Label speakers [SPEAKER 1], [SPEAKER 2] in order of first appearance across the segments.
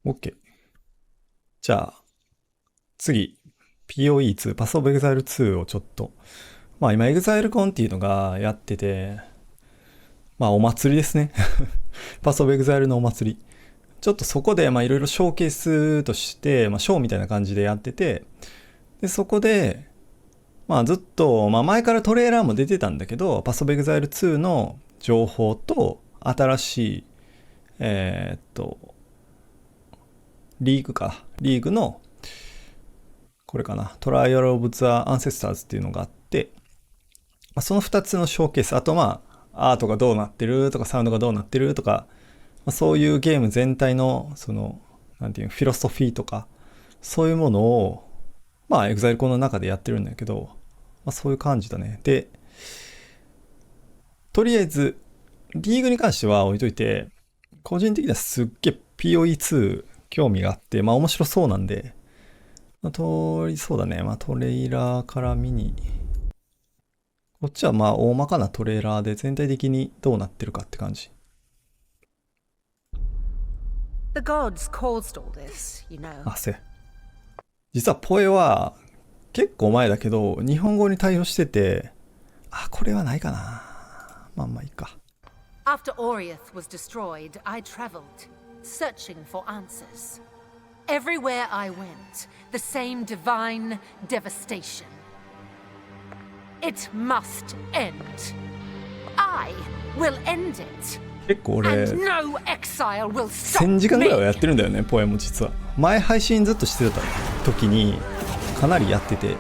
[SPEAKER 1] OK。じゃあ、次、POE2、Path of Exile 2をちょっと、まあ今 ExileCon っていうのがやってて、まあお祭りですね。Path of Exile のお祭り。ちょっとそこでまあいろいろショーケースとして、まあショーみたいな感じでやってて、で、そこで、まあずっと、まあ前からトレーラーも出てたんだけど、Path of Exile 2の情報と、新しい、リーグの、これかな、トライアル・オブ・ザ・アンセスターズっていうのがあって、まあ、その2つのショーケース、あとまあ、アートがどうなってるとか、サウンドがどうなってるとか、まあ、そういうゲーム全体の、その、なんていう、フィロソフィーとか、そういうものを、まあ、ExileConの中でやってるんだけど、まあ、そういう感じだね。で、とりあえず、リーグに関しては置いといて、個人的にはすっげえ POE2 興味があって、まあ面白そうなんで、まあ、そうだね。まあトレーラーから見に、こっちはまあ大まかなトレーラーで全体的にどうなってるかって感じ。
[SPEAKER 2] The gods caused all this, you know.
[SPEAKER 1] あ、実はポエは結構前だけど、日本語に対応してて、あ、これはないかな。まあまあいいか。
[SPEAKER 2] After Oriath was destroyed, I traveled, searching for answers. Everywhere I went, the same divine devastation. It must end. I will end it.
[SPEAKER 1] 結構俺、
[SPEAKER 2] And no exile will stop
[SPEAKER 1] 1000時間ぐらいは
[SPEAKER 2] me.
[SPEAKER 1] やってるんだよね、ポエも実は。前配信ずっとしてた時にかなりやってて。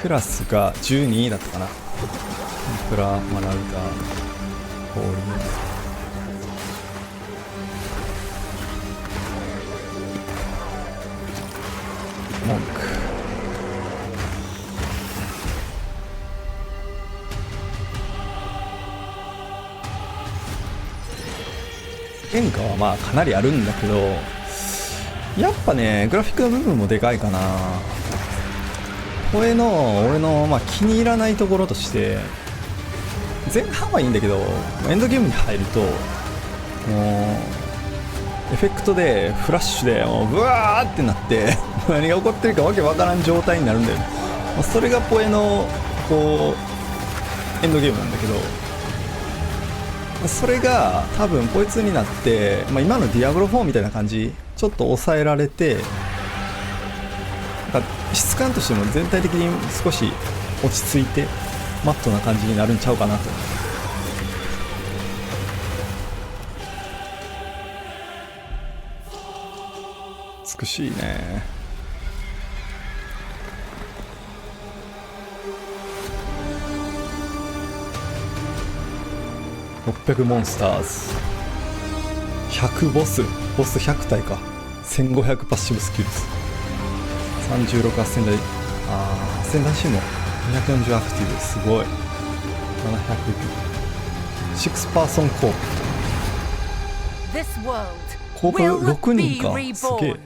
[SPEAKER 1] クラスが12だったかな。プラ、マラウダ、ホーリー。モンク。変化はまあかなりあるんだけど、やっぱね、グラフィックの部分もでかいかな。これの俺のまあ気に入らないところとして、前半はいいんだけど、エンドゲームに入るともうエフェクトでフラッシュでもうブワーってなって何が起こってるかわけわからん状態になるんだよね。それがポエのこうエンドゲームなんだけど、それが多分ポエ2になって、まあ、今のディアブロ4みたいな感じちょっと抑えられて、なんか質感としても全体的に少し落ち着いてマットな感じになるんちゃうかなと。美しいね。600モンスターズ、100ボス100体か、1500パッシブスキルス、36アッセンダー、アッセンダーシーも240アクティブ、すごい。7006パーソンコープ、コープ6人か、すげえ。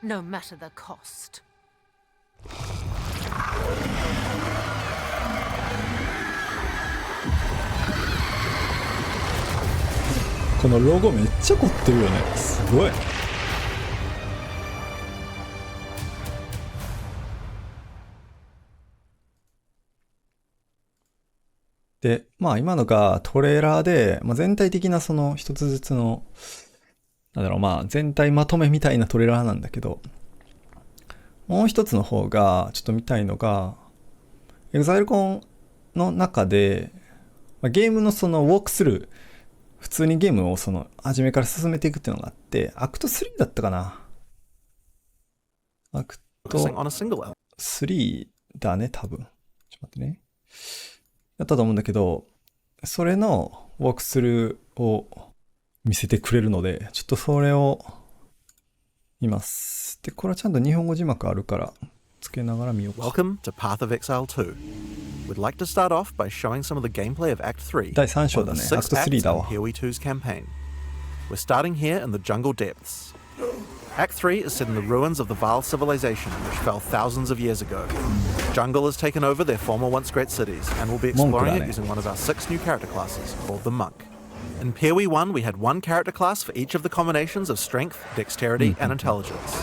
[SPEAKER 2] No matter the cost.
[SPEAKER 1] このロゴめっちゃ凝ってるよね、すごい。で、まあ今のがトレーラーで、まあ、全体的なその一つずつのなんだろう、まあ全体まとめみたいなトレーラーなんだけど、もう一つの方がちょっと見たいのが、ExileCon の中で、まあ、ゲームのそのウォークスルー、普通にゲームをその初めから進めていくっていうのがあって、アクト3だったかな。アクト3だね、多分。ちょっと待ってね。やったと思うんだけど、それのウォークスルーを見せてくれるので、ちょっとそれを見ます。で、これはちゃんと日本語字幕あるからつけながら見ようか。
[SPEAKER 3] Welcome to Path of Exile 2. We'd like to start off by showing some of the gameplay of Act 3.
[SPEAKER 1] 第3章だね。アクト3だわ。
[SPEAKER 3] Here We 2's campaign. We're starting here in the jungle depths. Act 3 is set in the ruins of the Vaal civilization, which fell thousands of years ago. Jungle has taken over their former once great cities, and we'll be exploring it using one of our 6 new character classes called the Monk. In PoE 1, we had one character class for each of the combinations of strength, dexterity, and intelligence.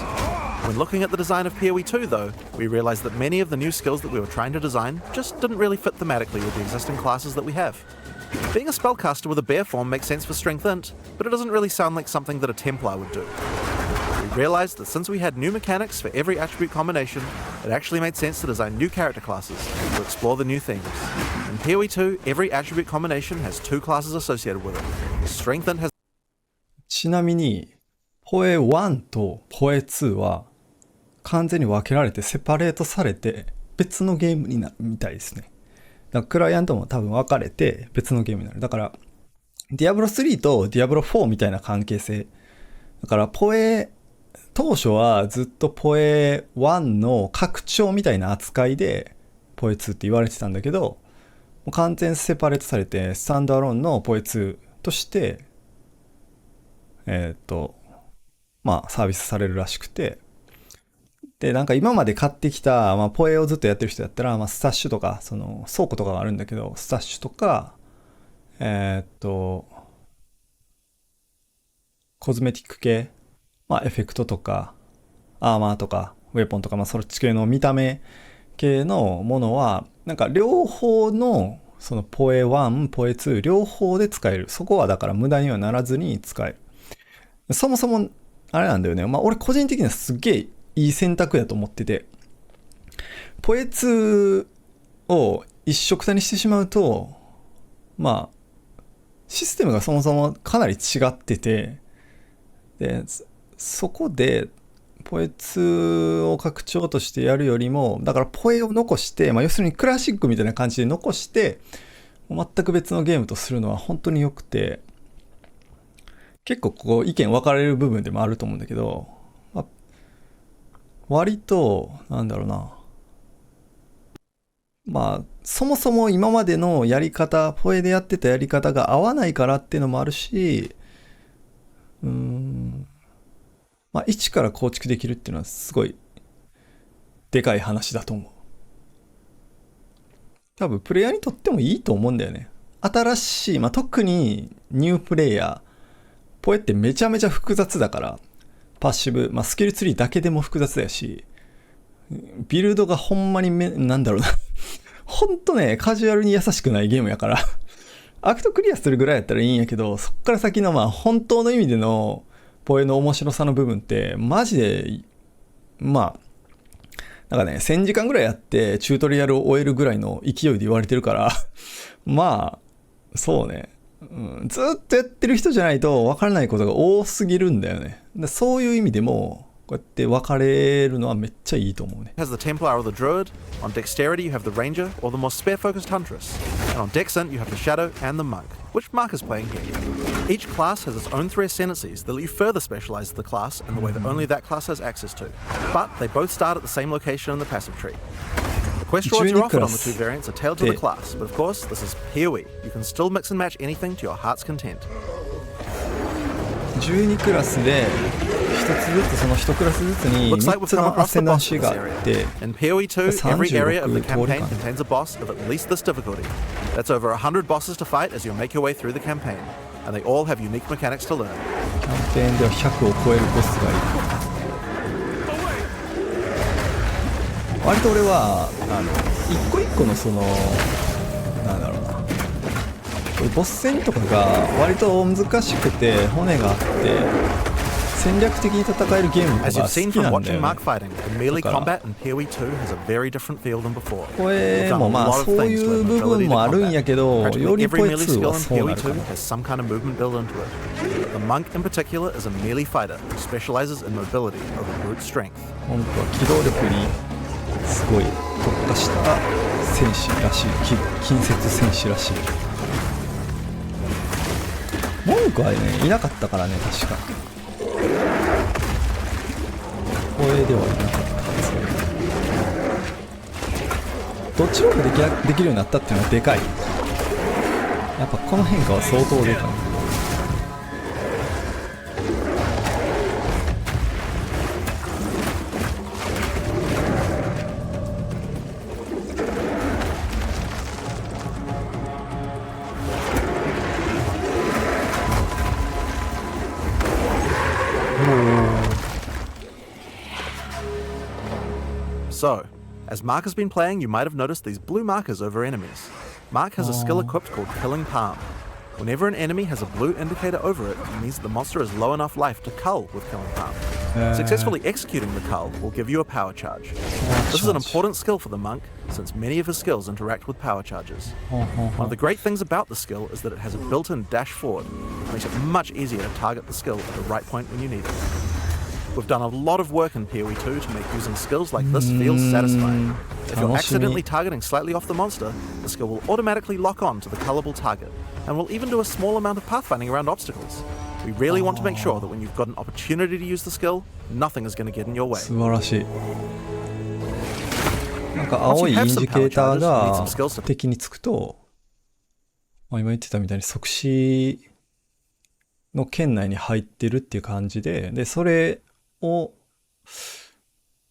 [SPEAKER 3] When looking at the design of PoE 2, though, we realized that many of the new skills that we were trying to design just didn't really fit thematically with the existing classes that we have. Being a spellcaster with a bear form makes sense for Strength Int, but it doesn't really sound like something that a Templar would do. We realized that since we had new mechanics for every attribute combination, it actually made sense to design new character classes to explore the new themes. In PoE 2, every attribute combination has two classes associated with it. Strength Int has
[SPEAKER 1] ちなみに、ポエ1とポエ2は完全に分けられてセパレートされて別のゲームになるみたいですね。だからクライアントも多分分かれて別のゲームになる。だから、ディアブロ3とディアブロ4みたいな関係性。だからポエ、当初はずっとポエ1の拡張みたいな扱いでポエ2って言われてたんだけど、もう完全セパレートされてスタンドアローンのポエ2としてまあサービスされるらしくて、でなんか今まで買ってきた、まあ、ポエをずっとやってる人だったら、まあ、スタッシュとかその倉庫とかがあるんだけど、スタッシュとかコズメティック系、まあエフェクトとかアーマーとかウェポンとか、まあそっち系の見た目系のものはなんか両方のそのポエ1、ポエ2両方で使える。そこはだから無駄にはならずに使える。そもそもあれなんだよね。まあ俺個人的にはすっげえいい選択やと思ってて、ポエ2を一緒くたにしてしまうと、まあシステムがそもそもかなり違ってて、でそこでポエ2を拡張としてやるよりも、だからポエを残して、まあ、要するにクラシックみたいな感じで残して全く別のゲームとするのは本当に良くて、結構ここ意見分かれる部分でもあると思うんだけど、まあ、割となんだろうな、まあそもそも今までのやり方、ポエでやってたやり方が合わないからっていうのもあるし、まあ、一から構築できるっていうのはすごいでかい話だと思う。多分プレイヤーにとってもいいと思うんだよね。新しい、まあ、特にニュープレイヤー、ポエってめちゃめちゃ複雑だから、パッシブ、まあ、スキルツリーだけでも複雑だし、ビルドがほんまになんだろうなほんとね、カジュアルに優しくないゲームやからアクトクリアするぐらいやったらいいんやけど、そっから先のまあ本当の意味でのポエの面白さの部分ってマジで、まあなんかね、1000時間ぐらいやってチュートリアルを終えるぐらいの勢いで言われてるからまあそうね、ずっとやってる人じゃないと分からないことが多すぎるんだよね。そういう意味でもこうやって分かれるのはめっちゃいいと思うね。
[SPEAKER 3] has the Templar or the Druid. On Dexterity, you have the Ranger or the more spear-focused Huntress. And on Dex Int, you have the Shadow and the Monk, which Mark is playing here. Each class has its own 3 ascendancies that let you further specialize the class in the way that only that class has access to. But they both start at the same location in the passive tree. The quest rewards you're offered on the 2 variants are tailored to the class, but of course, this is PoE. You can still mix and match anything to your heart's content.
[SPEAKER 1] 12クラスで一つずつ、その1クラスずつに
[SPEAKER 3] Looks like
[SPEAKER 1] 3
[SPEAKER 3] we've
[SPEAKER 1] つ
[SPEAKER 3] come
[SPEAKER 1] のア
[SPEAKER 3] across
[SPEAKER 1] セ
[SPEAKER 3] the
[SPEAKER 1] ンダン
[SPEAKER 3] boss
[SPEAKER 1] シー
[SPEAKER 3] of
[SPEAKER 1] が
[SPEAKER 3] this
[SPEAKER 1] あっ
[SPEAKER 3] area.
[SPEAKER 1] て、
[SPEAKER 3] In PoE 2, every area of the campaign
[SPEAKER 1] 36
[SPEAKER 3] contains a boss of at least this difficulty. That's over 100 bosses to fight as you make your way through the campaign, and they all have unique mechanics to learn.
[SPEAKER 1] キャンペーンでは100を超えるボスがいる。割と俺は一個一個のそのなんだろうな、ボス戦とかが割と難しくて骨があって戦略的に戦えるゲームと
[SPEAKER 3] As
[SPEAKER 1] か
[SPEAKER 3] you've
[SPEAKER 1] 好
[SPEAKER 3] seen
[SPEAKER 1] き
[SPEAKER 3] from
[SPEAKER 1] なんだ
[SPEAKER 3] watching
[SPEAKER 1] よ
[SPEAKER 3] Mark
[SPEAKER 1] ね。
[SPEAKER 3] fighting, the melee combat in PoE 2 has a very different feel than before.
[SPEAKER 1] これもまあそういう部分もあるんやけど、よ
[SPEAKER 3] Practically
[SPEAKER 1] り
[SPEAKER 3] every
[SPEAKER 1] ポエ
[SPEAKER 3] melee
[SPEAKER 1] 2
[SPEAKER 3] skill
[SPEAKER 1] は
[SPEAKER 3] in
[SPEAKER 1] そうな
[SPEAKER 3] PoE
[SPEAKER 1] るか
[SPEAKER 3] 2
[SPEAKER 1] な。
[SPEAKER 3] has some kind of movement built into it. The monk in particular is a melee fighter who specializes in mobility over brute strength.
[SPEAKER 1] 本当は機動力にすごい特化した戦士らしい、近接戦士らしい。文句はね、いなかったからね、確か。光栄ではいなかったんですけど、どっちもできるようになったっていうのはでかい。やっぱこの変化は相当でかい。
[SPEAKER 3] So, as Mark has been playing, you might have noticed these blue markers over enemies. Mark has a skill equipped called Killing Palm. Whenever an enemy has a blue indicator over it, it means that the monster has low enough life to cull with Killing Palm. Successfully executing the cull will give you a power charge. This is an important skill for the monk, since many of his skills interact with power charges. One of the great things about the skill is that it has a built-in dash forward, which makes it much easier to target the skill at the right point when you need it. We've done a lot of work in PoE 2 to make using skills like this feel satisfying. If you're accidentally targeting slightly off the monster, the skill will automatically lock on to the cullable target, and will even do a small amount of pathfinding around obstacles. We really want to make sure that when you've got an opportunity to use the skill, nothing is going to get in your way.
[SPEAKER 1] 素晴らしい。なんか青いインジケーターが敵につくと、まあ、今言ってたみたいに即死の圏内に入ってるっていう感じで、で、それを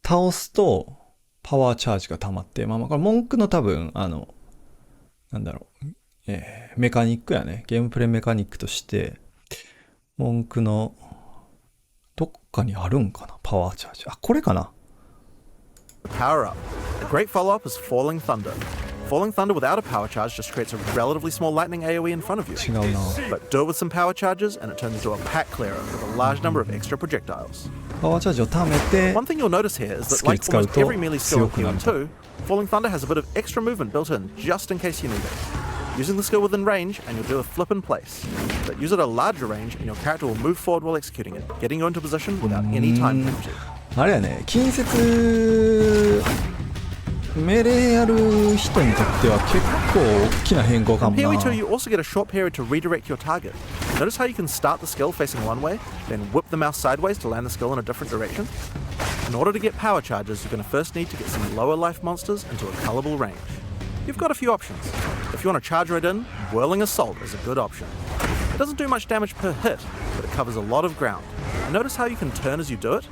[SPEAKER 1] 倒すとパワーチャージが溜まって、まあこれ文句の多分、なんだろう、メカニックやね。ゲームプレイメカニックとして、文句のどっかにあるんかなパワーチャージ。あ、これかな
[SPEAKER 3] Power up. A great follow-up is Falling Thunder. Falling Thunder without a power charge just creates a relatively small lightning AoE in front of you.
[SPEAKER 1] 違うな。
[SPEAKER 3] But do it with some power charges and it turns into a pack clearer with a large number of extra projectiles.
[SPEAKER 1] パワーチャージを貯めて、
[SPEAKER 3] One thing you'll notice here is that like almost every melee skill in PoE 2, Falling Thunder has a bit of extra movement built in just in case you need it. Using the skill within range and you'll do a flip in place. But use it at a larger range and your character will move forward while executing it, getting you into position without any time penalty.
[SPEAKER 1] あれやね、近接メレやる人にとっては結構大きな変更かもな。
[SPEAKER 3] In PoE 2 you also get a short period to redirect your target. Notice how you can start the skill facing one way, then whip the mouse sideways to land the skill in a different direction? In order to get power charges, you're going to first need to get some lower life monsters into a cullable range. You've got a few options. If you want to charge right in, Whirling Assault is a good option. It doesn't do much damage per hit, but it covers a lot of ground. And notice how you can turn as you do it?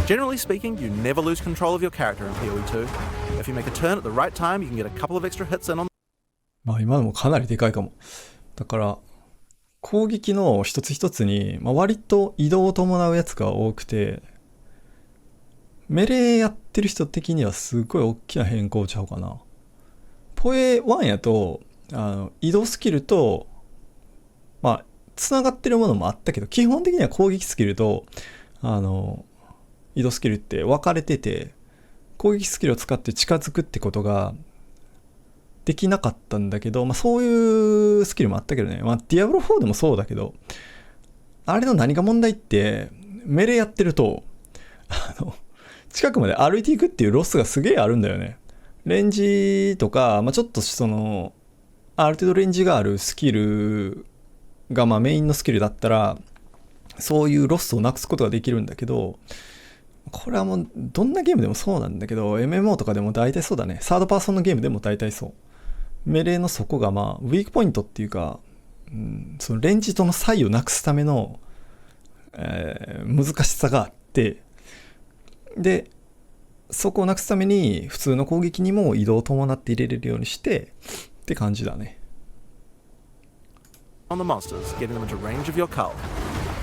[SPEAKER 3] Generally speaking, you never lose control of your character in PoE 2. If you make a turn at the right time, you can get a couple of extra hits in on.
[SPEAKER 1] まあ今のもかなりでかいかも。だから攻撃の一つ一つに、まあ、割と移動を伴うやつが多くて、メレやってる人的にはすごい大きな変更ちゃうかな。ポエ1やと移動スキルとまあつながってるものもあったけど、基本的には攻撃スキルと移動スキルって分かれてて、攻撃スキルを使って近づくってことができなかったんだけど、まあそういうスキルもあったけどね。まあディアブロ4でもそうだけど、あれの何が問題って、メレやってると近くまで歩いていくっていうロスがすげえあるんだよね。レンジとか、まあちょっとある程度レンジがあるスキルがまあメインのスキルだったら、そういうロスをなくすことができるんだけど、これはもうどんなゲームでもそうなんだけど、 MMO とかでも大体そうだね。サードパーソンのゲームでも大体そう。メレの底がまあウィークポイントっていうか、そのレンジとの差異をなくすための、難しさがあって、でそこをなくすために普通の攻撃にも移動を伴って入れれるようにしてって感じだね。
[SPEAKER 3] On the monsters, getting them into range of your cull.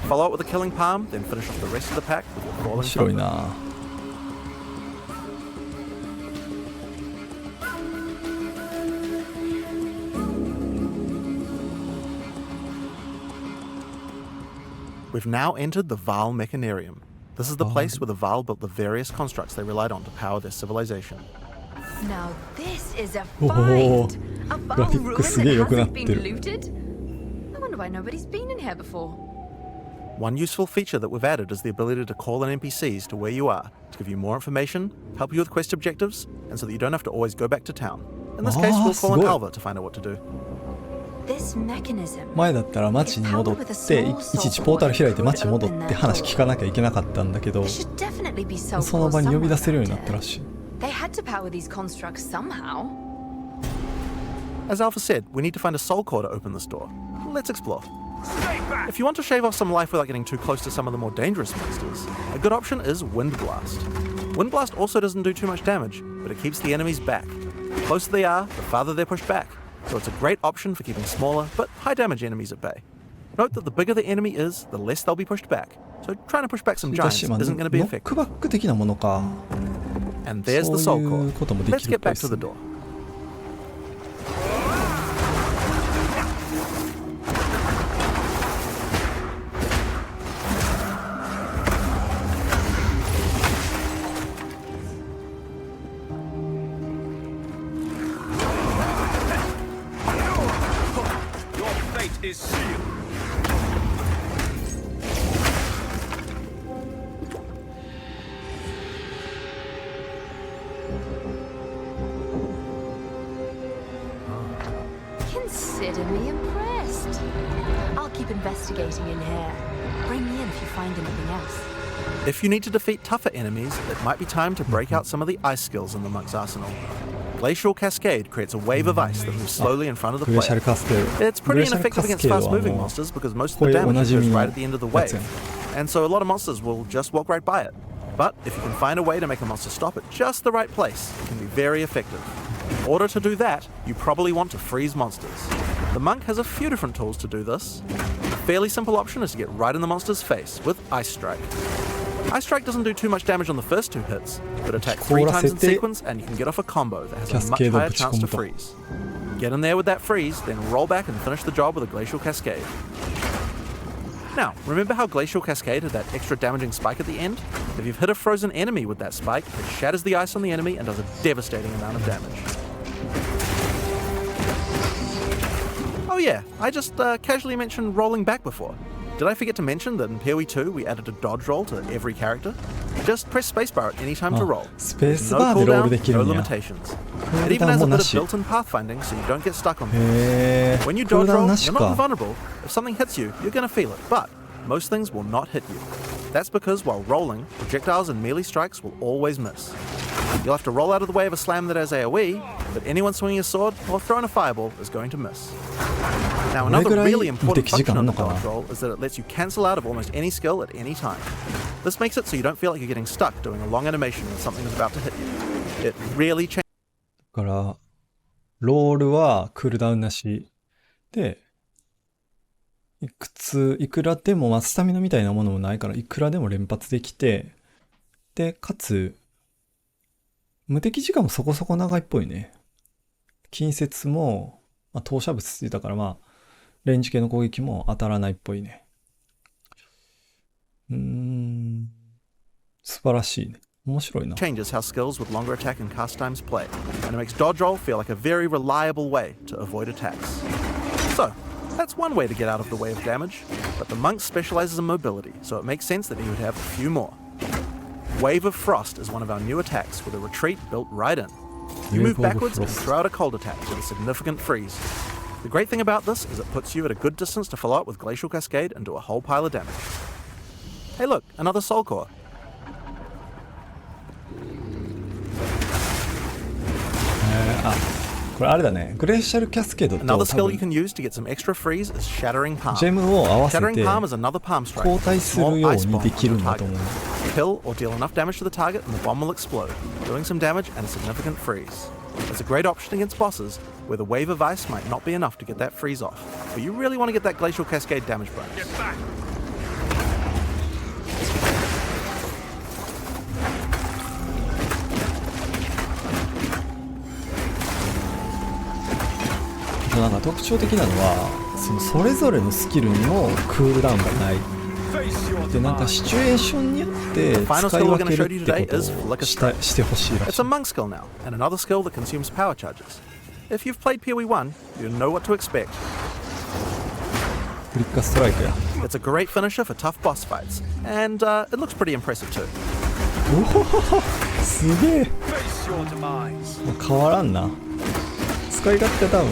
[SPEAKER 3] Follow up with a killing palm, then finish off the rest of the pack with your falling
[SPEAKER 1] 面白い
[SPEAKER 3] thunder.
[SPEAKER 1] な。
[SPEAKER 3] We've now entered the Val Mechanarium. This is the place where the Val built the various constructs they relied on to power their civilization.
[SPEAKER 4] Now this is a
[SPEAKER 1] おお、
[SPEAKER 4] find. A
[SPEAKER 1] グラ
[SPEAKER 4] Val
[SPEAKER 1] フィック
[SPEAKER 4] ruin
[SPEAKER 1] すげえ
[SPEAKER 4] that
[SPEAKER 1] 良くなっ
[SPEAKER 4] hasn't
[SPEAKER 1] て
[SPEAKER 4] been
[SPEAKER 1] る。
[SPEAKER 4] looted. I wonder why nobody's been in here before.
[SPEAKER 3] One useful feature that we've added is the ability to call in NPCs to where you are to give you more information, help you with quest objectives, and so that you don't have to always go back to town. In this case, we'll call in
[SPEAKER 1] すごい。
[SPEAKER 3] Alva to find out what to do.
[SPEAKER 4] This mechanism.
[SPEAKER 1] 前だったら街に戻っていちいちポータル開いて街に戻って話聞かなきゃいけなかったんだけど、
[SPEAKER 4] There should definitely be soul
[SPEAKER 1] その
[SPEAKER 4] cores
[SPEAKER 1] 場に呼び
[SPEAKER 4] somewhere
[SPEAKER 1] 出せるように
[SPEAKER 4] around
[SPEAKER 1] なった
[SPEAKER 4] here.
[SPEAKER 1] らしい。
[SPEAKER 4] They had to power these constructs somehow.
[SPEAKER 3] As Alpha said, we need to find a soul core to open this door. Let's explore. If you want to shave off some life without getting too close to some of the more dangerous monsters, a good option is Wind Blast. Wind Blast also doesn't do too much damage, but it keeps the enemies back. The closer they are, the farther they're pushed back, so it's a great option for keeping smaller but high damage enemies at bay. Note that the bigger the enemy is, the less they'll be pushed back, so trying to push back some
[SPEAKER 1] だ
[SPEAKER 3] giants
[SPEAKER 1] し、まあ、ノ
[SPEAKER 3] isn't going to be
[SPEAKER 1] ック
[SPEAKER 3] effective.
[SPEAKER 1] バック的なものか。
[SPEAKER 3] And there's the
[SPEAKER 1] そう
[SPEAKER 3] soul
[SPEAKER 1] いう
[SPEAKER 3] core.
[SPEAKER 1] こともで
[SPEAKER 3] Let's
[SPEAKER 1] きるっ
[SPEAKER 3] get
[SPEAKER 1] ぽい
[SPEAKER 3] back
[SPEAKER 1] で
[SPEAKER 3] to
[SPEAKER 1] す
[SPEAKER 3] the
[SPEAKER 1] ね。
[SPEAKER 3] door.
[SPEAKER 5] Your fate is sealed.
[SPEAKER 4] Consider me impressed. I'll keep investigating in here. Bring me in if you find anything else.
[SPEAKER 3] If you need to defeat tougher enemies, it might be time to break out some of the ice skills in the monk's arsenal. Glacial Cascade creates a wave of ice that moves slowly in front of the
[SPEAKER 1] グレーシャル
[SPEAKER 3] player.
[SPEAKER 1] カスケード。
[SPEAKER 3] It's
[SPEAKER 1] グレ
[SPEAKER 3] pretty
[SPEAKER 1] ーシャル
[SPEAKER 3] ineffective
[SPEAKER 1] カス
[SPEAKER 3] against
[SPEAKER 1] ケードは
[SPEAKER 3] fast-moving monsters because most of
[SPEAKER 1] こう
[SPEAKER 3] the
[SPEAKER 1] いうお
[SPEAKER 3] damage
[SPEAKER 1] なじ
[SPEAKER 3] occurs
[SPEAKER 1] みの
[SPEAKER 3] right at the end of the
[SPEAKER 1] や
[SPEAKER 3] wave,
[SPEAKER 1] つやね。
[SPEAKER 3] and so a lot of monsters will just walk right by it. But if you can find a way to make a monster stop at just the right place, it can be very effective. In order to do that, you probably want to freeze monsters. The monk has a few different tools to do this. A fairly simple option is to get right in the monster's face with Ice Strike. Ice Strike doesn't do too much damage on the first two hits, but attack 3 times in sequence and you can get off a combo that has a much
[SPEAKER 1] Cascade
[SPEAKER 3] higher
[SPEAKER 1] をぶち込むと。
[SPEAKER 3] chance to freeze. Get in there with that freeze, then roll back and finish the job with a Glacial Cascade. Now, remember how Glacial Cascade had that extra damaging spike at the end? If you've hit a frozen enemy with that spike, it shatters the ice on the enemy and does a devastating amount of damage. Oh yeah, I just casually mentioned rolling back before. Did I forget to mention that in PoE 2 we added a dodge roll to every character? Just press spacebar at any time to roll.
[SPEAKER 1] スペー
[SPEAKER 3] There's
[SPEAKER 1] ス
[SPEAKER 3] no
[SPEAKER 1] バーでロール
[SPEAKER 3] cooldown,
[SPEAKER 1] でき
[SPEAKER 3] no
[SPEAKER 1] るんや。
[SPEAKER 3] limitations.
[SPEAKER 1] クー
[SPEAKER 3] It
[SPEAKER 1] ル
[SPEAKER 3] even
[SPEAKER 1] ダウン
[SPEAKER 3] has
[SPEAKER 1] も
[SPEAKER 3] a
[SPEAKER 1] な
[SPEAKER 3] bit of
[SPEAKER 1] し。
[SPEAKER 3] built-in pathfinding so you don't get stuck on things.
[SPEAKER 1] へえ。
[SPEAKER 3] When you
[SPEAKER 1] クール
[SPEAKER 3] dodge
[SPEAKER 1] ダウン
[SPEAKER 3] roll,
[SPEAKER 1] な
[SPEAKER 3] you're
[SPEAKER 1] し
[SPEAKER 3] not
[SPEAKER 1] か。
[SPEAKER 3] invulnerable. If something hits you, you're gonna feel it, but most things will not hit you. That's because while rolling, projectiles and melee strikes will always miss. You'll have to roll out of the way of a slam that has AoE, but anyone swinging a sword or throwing a fireball is going to miss. Now, another really important function of the dodge roll is that it lets you cancel out of almost any skill at any time. This makes it so you don't feel like you're getting stuck doing a long animation when something is about to hit you. It really changes.
[SPEAKER 1] だから、ロールはクールダウンなし。で、いくらでも、まあ、スタミナみたいなものもないから、いくらでも連発できて、で、かつ、無敵時間もそこそこ長いっぽいね。近接も、まあ、投射物ついたから、まあ、レンジ系の攻撃も当たらないっぽいね。素晴らしいね。面白いな。
[SPEAKER 3] Changes how skills with longer attack and cast times play, and it makes dodge roll feel like a very reliable way to avoid attacks. So, that's one way to get out of the way of damage, but the monk specializes in mobility, so it makes sense that he would have a few more. Wave of Frost is one of our new attacks with a retreat built right in. You move backwards and throw out a cold attack with a significant freeze. The great thing about this is it puts you at a good distance to follow up with Glacial Cascade and do a whole pile of damage. Hey look, another Soul Core.
[SPEAKER 1] これあれだね。グレーシャルキャスケードと
[SPEAKER 3] Another
[SPEAKER 1] 多
[SPEAKER 3] skill you
[SPEAKER 1] 分
[SPEAKER 3] can use to get some extra freeze is Shattering Palm.
[SPEAKER 1] ジェムを合わせ
[SPEAKER 3] Shattering
[SPEAKER 1] て
[SPEAKER 3] Palm is another palm strike.
[SPEAKER 1] 交代す
[SPEAKER 3] Small
[SPEAKER 1] るよう
[SPEAKER 3] ice
[SPEAKER 1] に
[SPEAKER 3] bomb
[SPEAKER 1] できる
[SPEAKER 3] on
[SPEAKER 1] ん
[SPEAKER 3] the
[SPEAKER 1] だと
[SPEAKER 3] target.
[SPEAKER 1] 思う。
[SPEAKER 3] Kill or deal enough damage to the target and the bomb will explode, doing some damage and a significant freeze. It's a great option against bosses where the wave of ice might not be enough to get that freeze off, but you really want to get that Glacial Cascade damage bonus.
[SPEAKER 5] Get back.
[SPEAKER 1] なんか特徴的なのはそれぞれのスキルにもクールダウンがない。
[SPEAKER 5] Face your
[SPEAKER 1] でなんか
[SPEAKER 5] demise.
[SPEAKER 1] シチュエーションによって使い分けるってことをしてほしいら
[SPEAKER 3] It's
[SPEAKER 1] し
[SPEAKER 3] a
[SPEAKER 1] い。
[SPEAKER 3] monk skill now, and another skill that consumes power charges. If you've played PoE 1, you know what to expect.
[SPEAKER 1] フリッカーストライクや。
[SPEAKER 3] It's a great finisher for tough boss fights, and it looks pretty impressive too.
[SPEAKER 1] おおすげえ。
[SPEAKER 5] Face your demise.
[SPEAKER 1] 変わらんな。使い勝手多分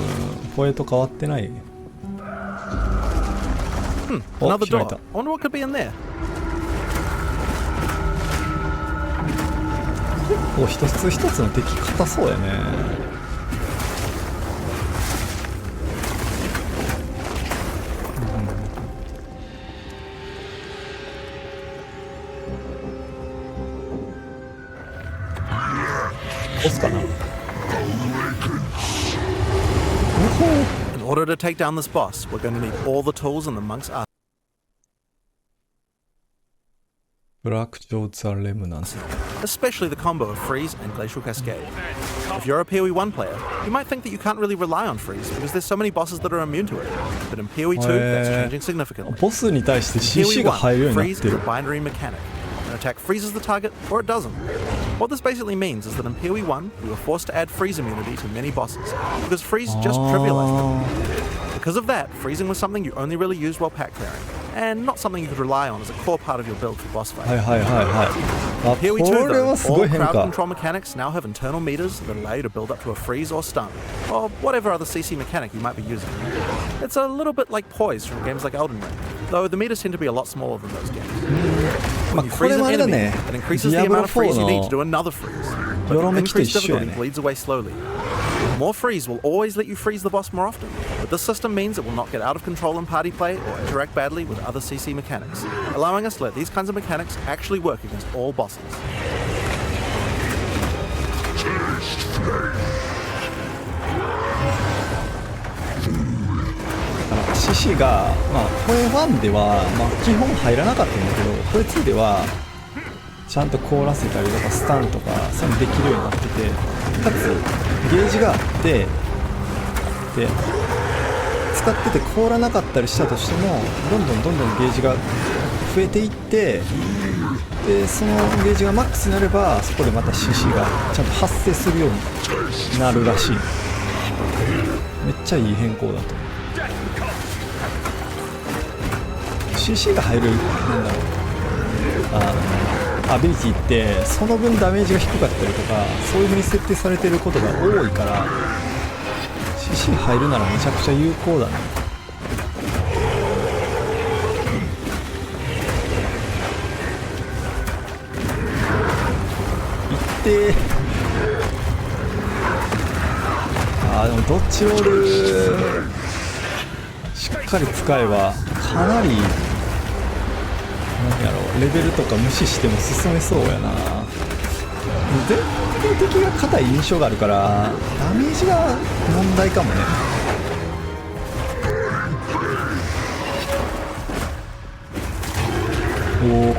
[SPEAKER 1] ポエと変わってない。お、
[SPEAKER 3] Another
[SPEAKER 1] 開い
[SPEAKER 3] door.
[SPEAKER 1] た。
[SPEAKER 3] I wonder what could be in there.
[SPEAKER 1] 結構一つ一つの敵硬そうやね。ボスかな。
[SPEAKER 3] In order to take down this boss, we're going to need all the tools in the monk's arsenal.
[SPEAKER 1] ブラック・ジョー・ザ・レムナンス。
[SPEAKER 3] especially the combo of Freeze and Glacial Cascade. If you're a PoE1 player, you might think that you can't really rely on Freeze because there's so many bosses that are immune to it. But in PoE2, that's changing significantly.
[SPEAKER 1] ボスに対して CC が
[SPEAKER 3] PoE1,
[SPEAKER 1] 入るようになっ
[SPEAKER 3] Freeze
[SPEAKER 1] て
[SPEAKER 3] is
[SPEAKER 1] る
[SPEAKER 3] a binary mechanic. An attack freezes the target, or it doesn't. What this basically means is that in PoE1, we were forced to add freeze immunity to many bosses, because freeze just trivialized them. Because of that, freezing was something you only really used while pack clearing, and not something you could rely on as a core part of your build for boss
[SPEAKER 1] はい
[SPEAKER 3] fight.
[SPEAKER 1] はいはいはいあ
[SPEAKER 3] PoE2
[SPEAKER 1] これ
[SPEAKER 3] though,
[SPEAKER 1] はすご
[SPEAKER 3] all
[SPEAKER 1] い変
[SPEAKER 3] crowd
[SPEAKER 1] 化
[SPEAKER 3] control mechanics now have internal meters that allow you to build up to a freeze or stun, or whatever other CC mechanic you might be using. It's a little bit like poise from games like Elden Ring, though the meters tend to be a lot smaller than those games.
[SPEAKER 1] まあ
[SPEAKER 3] You
[SPEAKER 1] これ
[SPEAKER 3] freeze
[SPEAKER 1] も
[SPEAKER 3] an
[SPEAKER 1] あれだ
[SPEAKER 3] enemy,
[SPEAKER 1] ね
[SPEAKER 3] it increases
[SPEAKER 1] ディ
[SPEAKER 3] the
[SPEAKER 1] アブロ
[SPEAKER 3] amount of freeze you
[SPEAKER 1] 4
[SPEAKER 3] need
[SPEAKER 1] の
[SPEAKER 3] to do another freeze.
[SPEAKER 1] よ
[SPEAKER 3] But
[SPEAKER 1] ろ
[SPEAKER 3] the
[SPEAKER 1] めきと
[SPEAKER 3] increased
[SPEAKER 1] 一緒や
[SPEAKER 3] difficulty
[SPEAKER 1] ね
[SPEAKER 3] bleeds away slowly. More freeze will always let you freeze the boss more often, but this system means it will not get out of control in party play or interact badly with other CC mechanics, allowing us to let these kinds of mechanics actually work against all bosses.
[SPEAKER 1] だから CC が、まあ、これ1では、まあ、基本入らなかったんだけどこれ2ではちゃんと凍らせたりとかスタンとかそういうのできるようになっててかつゲージがあってで使ってて凍らなかったりしたとしてもどんどんゲージが増えていってでそのゲージがマックスになればそこでまた CC がちゃんと発生するようになるらしいめっちゃいい変更だと思うCC が入るなんだろうアビリティってその分ダメージが低かったりとかそういう風に設定されてることが多いから CC 入るならめちゃくちゃ有効だねいってでもドッジロールしっかり使えばかなり何やろレベルとか無視しても進めそうやな全体的が硬い印象があるからダメージが問題かもねおお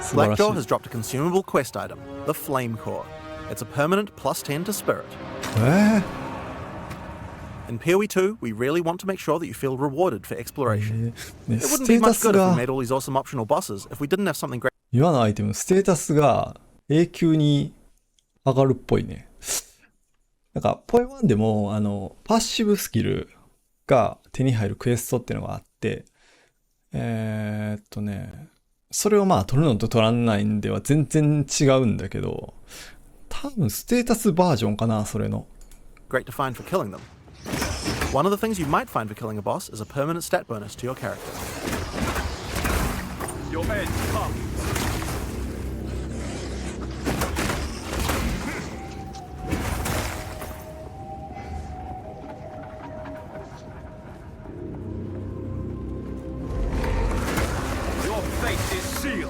[SPEAKER 1] 素晴らしい
[SPEAKER 3] Blackjaw has dropped a consumable quest item, the Flame Core. It's a permanent plus 10 to Spirit. In PoE2, we really want to make sure that you feel rewarded for exploration.
[SPEAKER 1] ね
[SPEAKER 3] It
[SPEAKER 1] ス
[SPEAKER 3] wouldn't
[SPEAKER 1] テ
[SPEAKER 3] be
[SPEAKER 1] ータ
[SPEAKER 3] much
[SPEAKER 1] ス
[SPEAKER 3] good if we
[SPEAKER 1] が
[SPEAKER 3] made all these awesome optional bosses if we didn't have something great.
[SPEAKER 1] 今のアイテムステータスが永久に上がるっぽいねなんかポエ1でもパッシブスキルが手に入るクエストっていうのがあってそれをまあ取るのと取らないんでは全然違うんだけど多分ステータスバージョンかなそれの
[SPEAKER 3] Great to find for killing them. One of the things you might find for killing a boss is a permanent stat bonus to your character.
[SPEAKER 5] Your end comes. Your fate is sealed.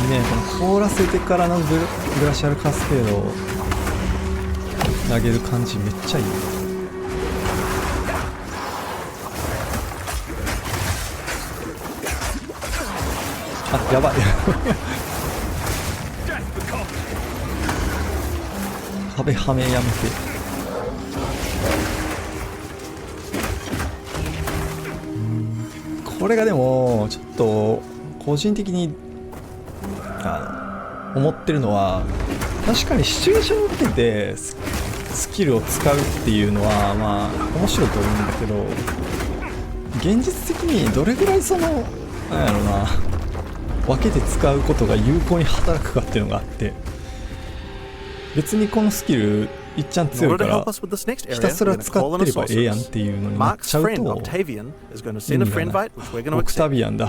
[SPEAKER 1] いいねこの凍らせてからのグラシャルカスケードを投げる感じめっちゃいいあやばい壁はめやめてこれがでもちょっと個人的に思ってるのは確かにシチュエーションを受けてスキルを使うっていうのはまあ面白いと思うんだけど現実的にどれぐらいなんやろな分けて使うことが有効に働くかっていうのがあって別にこのスキルいっちゃん強いからひたすら使ってればええやんっていうのになっちゃうと意味がないオクタビアンだ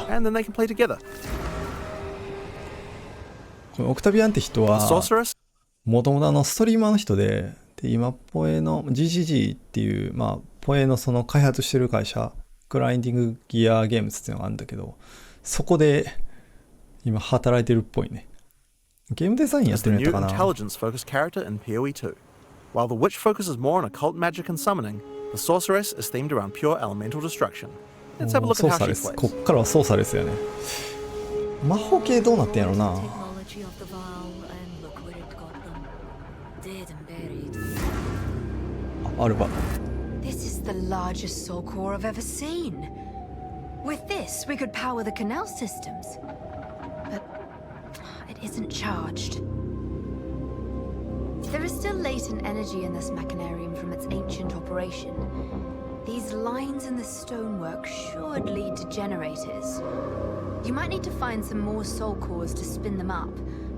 [SPEAKER 1] このオクタビアンって人はもともとストリーマーの人で今ポエの GGG っていうまあポエのその開発してる会社グラインディングギアゲームズっていうのがあるんだけど、そこで今働いてるっぽいね。ゲームデザインやっ
[SPEAKER 3] Is
[SPEAKER 1] て
[SPEAKER 3] the
[SPEAKER 1] るんやっ
[SPEAKER 3] new
[SPEAKER 1] たかな。
[SPEAKER 3] intelligence-focused character in PoE2. While the witch focuses more on occult magic and summoning, the sorceress is themed around pure elemental destruction. Let's have a look
[SPEAKER 1] 操
[SPEAKER 3] at how
[SPEAKER 1] 作
[SPEAKER 3] she
[SPEAKER 1] です。こ
[SPEAKER 3] plays.
[SPEAKER 1] っからは操作ですよね。魔法系どうなってんやろな。
[SPEAKER 4] Technology of the Val, and look where it got them. Dead and buried.
[SPEAKER 1] あるわ。
[SPEAKER 4] This is the largest soul core I've ever seen. With this, we could power the canal systems. But it isn't charged. There is still latent energy in this machinarium from its ancient operation. These lines in the stonework should lead to generators. You might need to find some more soul cores to spin them up,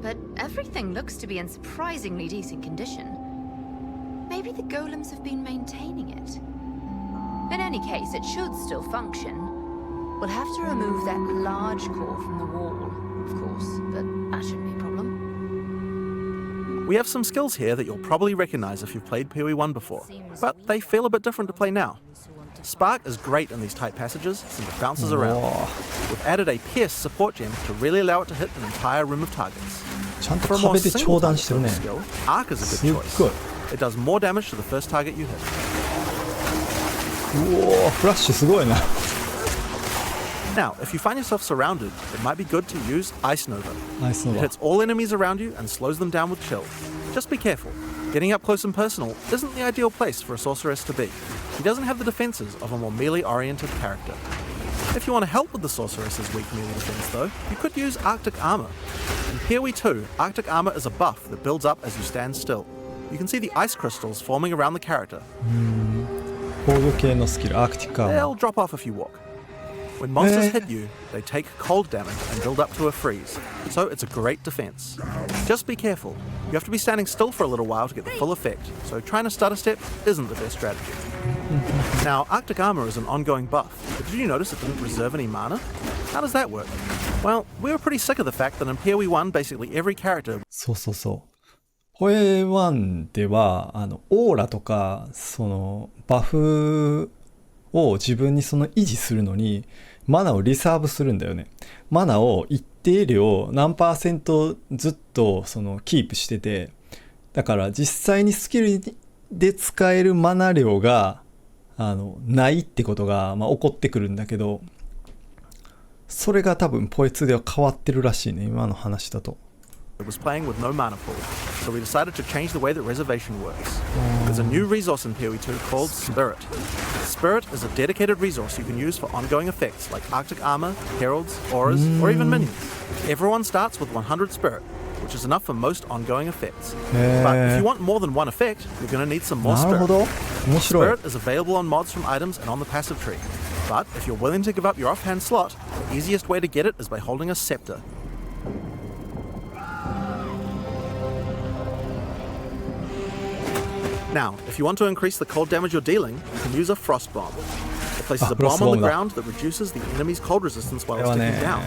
[SPEAKER 4] but everything looks to be in surprisingly decent condition. Maybe the golems have been maintaining it. In any case, it should still function. We'll have to remove that large core from the wall, of course, but that shouldn't be a problem.
[SPEAKER 3] We have some skills here that you'll probably recognize if you've played PoE1 before, but they feel a bit different to play now. Spark is great in these tight passages since it bounces around.
[SPEAKER 1] おー
[SPEAKER 3] We've added a Pierce support gem to really allow it to hit an entire room of targets.
[SPEAKER 1] ちゃんと
[SPEAKER 3] For a more
[SPEAKER 1] 壁で
[SPEAKER 3] single
[SPEAKER 1] 長弾
[SPEAKER 3] target
[SPEAKER 1] してるね。
[SPEAKER 3] skill, Arc is a
[SPEAKER 1] す
[SPEAKER 3] good
[SPEAKER 1] っ
[SPEAKER 3] choice.
[SPEAKER 1] ごい。
[SPEAKER 3] It does more damage to the first target you hit.
[SPEAKER 1] うおー、フラッシュすごいな。
[SPEAKER 3] Now, if you find yourself surrounded, it might be good to use Ice Nova.
[SPEAKER 1] ナイスの
[SPEAKER 3] It
[SPEAKER 1] だ。
[SPEAKER 3] hits all enemies around you and slows them down with chill. Just be careful. Getting up close and personal isn't the ideal place for a sorceress to be. She doesn't have the defenses of a more melee-oriented character. If you want to help with the sorceress's weak melee defense though, you could use Arctic Armor. In PoE2, Arctic Armor is a buff that builds up as you stand still. You can see the ice crystals forming around the character.
[SPEAKER 1] 防御系のスキル、アークティックアーマ
[SPEAKER 3] They'll
[SPEAKER 1] ー。
[SPEAKER 3] drop off if you walk. When monsters hit you, they take cold damage and build up to a freeze, so it's a great defense. Just be careful. You have to be standing still for a little while to get the full effect, so trying to stutter step isn't the best strategy. Now, Arctic Armor is an ongoing buff, but did you notice it didn't reserve any mana? How does that work? Well, we were pretty sick of the fact that in PoE1, basically every character
[SPEAKER 1] そうそうそう。ポエ1では、オーラとか、バフを自分に維持するのに、マナをリサーブするんだよね。マナを一定量何%ずっとキープしてて、だから実際にスキルで使えるマナ量が、ないってことが、起こってくるんだけど、それが多分ポエ2では変わってるらしいね、今の話だと。
[SPEAKER 3] was playing with no mana pool, so we decided to change the way that reservation works. There's a new resource in PoE2 called Spirit. Spirit is a dedicated resource you can use for ongoing effects like Arctic Armor, Heralds, Auras, or even Minions. Everyone starts with 100 Spirit, which is enough for most ongoing effects. But if you want more than one effect, you're going to need some more
[SPEAKER 1] なるほ
[SPEAKER 3] Spirit.
[SPEAKER 1] ど。面白い。
[SPEAKER 3] Spirit is available on mods from items and on the passive tree. But if you're willing to give up your offhand slot, the easiest way to get it is by holding a Scepter. Now, if you want to increase the cold damage you're dealing, you can use a Frost Bomb. It places a
[SPEAKER 1] Frost
[SPEAKER 3] bomb on
[SPEAKER 1] Bomb
[SPEAKER 3] the
[SPEAKER 1] da.
[SPEAKER 3] ground that reduces the enemy's cold resistance while it's
[SPEAKER 1] これはね
[SPEAKER 3] ticking down.